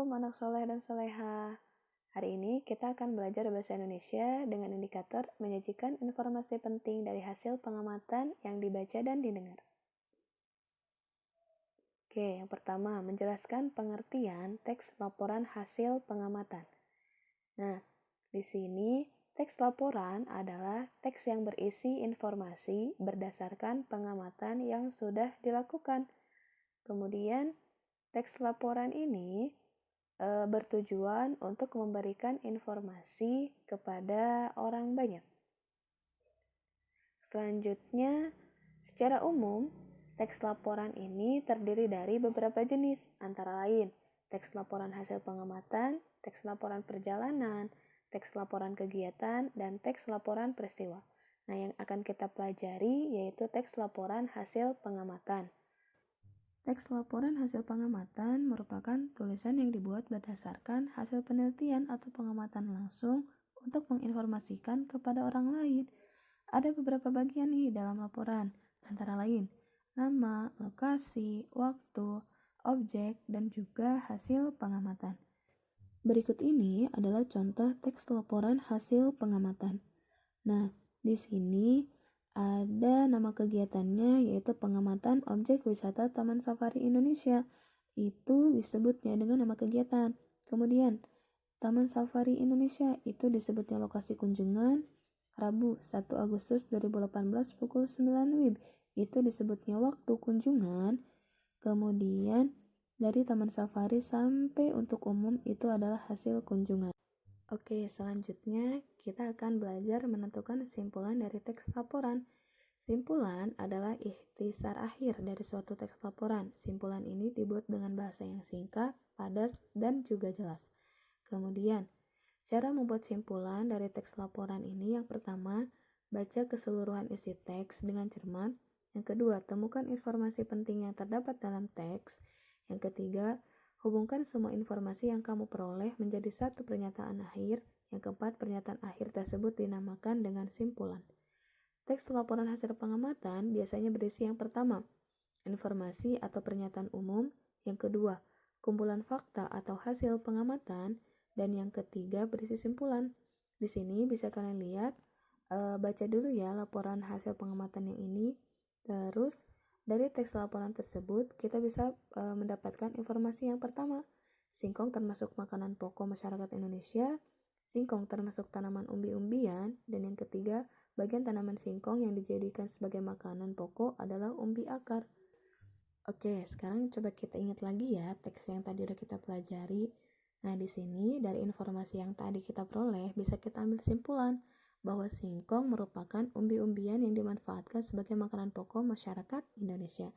Assalamualaikum anak soleh dan soleha. Hari ini kita akan belajar bahasa Indonesia dengan indikator menyajikan informasi penting dari hasil pengamatan yang dibaca dan didengar. Oke, yang pertama, menjelaskan pengertian teks laporan hasil pengamatan. Nah, di sini teks laporan adalah teks yang berisi informasi berdasarkan pengamatan yang sudah dilakukan. Kemudian, teks laporan ini bertujuan untuk memberikan informasi kepada orang banyak. Selanjutnya, secara umum, teks laporan ini terdiri dari beberapa jenis, antara lain teks laporan hasil pengamatan, teks laporan perjalanan, teks laporan kegiatan, dan teks laporan peristiwa. Nah, yang akan kita pelajari yaitu teks laporan hasil pengamatan. Teks laporan hasil pengamatan merupakan tulisan yang dibuat berdasarkan hasil penelitian atau pengamatan langsung untuk menginformasikan kepada orang lain. Ada beberapa bagian nih dalam laporan, antara lain nama, lokasi, waktu, objek, dan juga hasil pengamatan. Berikut ini adalah contoh teks laporan hasil pengamatan. Nah, di sini ada nama kegiatannya yaitu pengamatan objek wisata Taman Safari Indonesia. Itu disebutnya dengan nama kegiatan. Kemudian, Taman Safari Indonesia itu disebutnya lokasi kunjungan. Rabu 1 Agustus 2018 pukul 9 WIB itu disebutnya waktu kunjungan. Kemudian, dari Taman Safari sampai untuk umum itu adalah hasil kunjungan. Oke, selanjutnya kita akan belajar menentukan kesimpulan dari teks laporan. Simpulan adalah ikhtisar akhir dari suatu teks laporan. Simpulan ini dibuat dengan bahasa yang singkat, padat, dan juga jelas. Kemudian, cara membuat simpulan dari teks laporan ini yang pertama, baca keseluruhan isi teks dengan cermat. Yang kedua, temukan informasi penting yang terdapat dalam teks. Yang ketiga, hubungkan semua informasi yang kamu peroleh menjadi satu pernyataan akhir. Yang keempat, pernyataan akhir tersebut dinamakan dengan simpulan. Teks laporan hasil pengamatan biasanya berisi yang pertama, informasi atau pernyataan umum. Yang kedua, kumpulan fakta atau hasil pengamatan. Dan yang ketiga, berisi simpulan. Di sini bisa kalian lihat, baca dulu ya laporan hasil pengamatan yang ini. Terus, dari teks laporan tersebut, kita bisa mendapatkan informasi yang pertama, singkong termasuk makanan pokok masyarakat Indonesia, singkong termasuk tanaman umbi-umbian, dan yang ketiga, bagian tanaman singkong yang dijadikan sebagai makanan pokok adalah umbi akar. Oke, sekarang coba kita ingat lagi ya teks yang tadi udah kita pelajari. Nah, di sini dari informasi yang tadi kita peroleh, bisa kita ambil simpulan bahwa singkong merupakan umbi-umbian yang dimanfaatkan sebagai makanan pokok masyarakat Indonesia.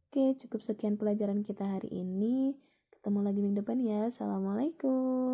Oke, cukup sekian pelajaran kita hari ini. Ketemu lagi minggu depan ya. Assalamualaikum.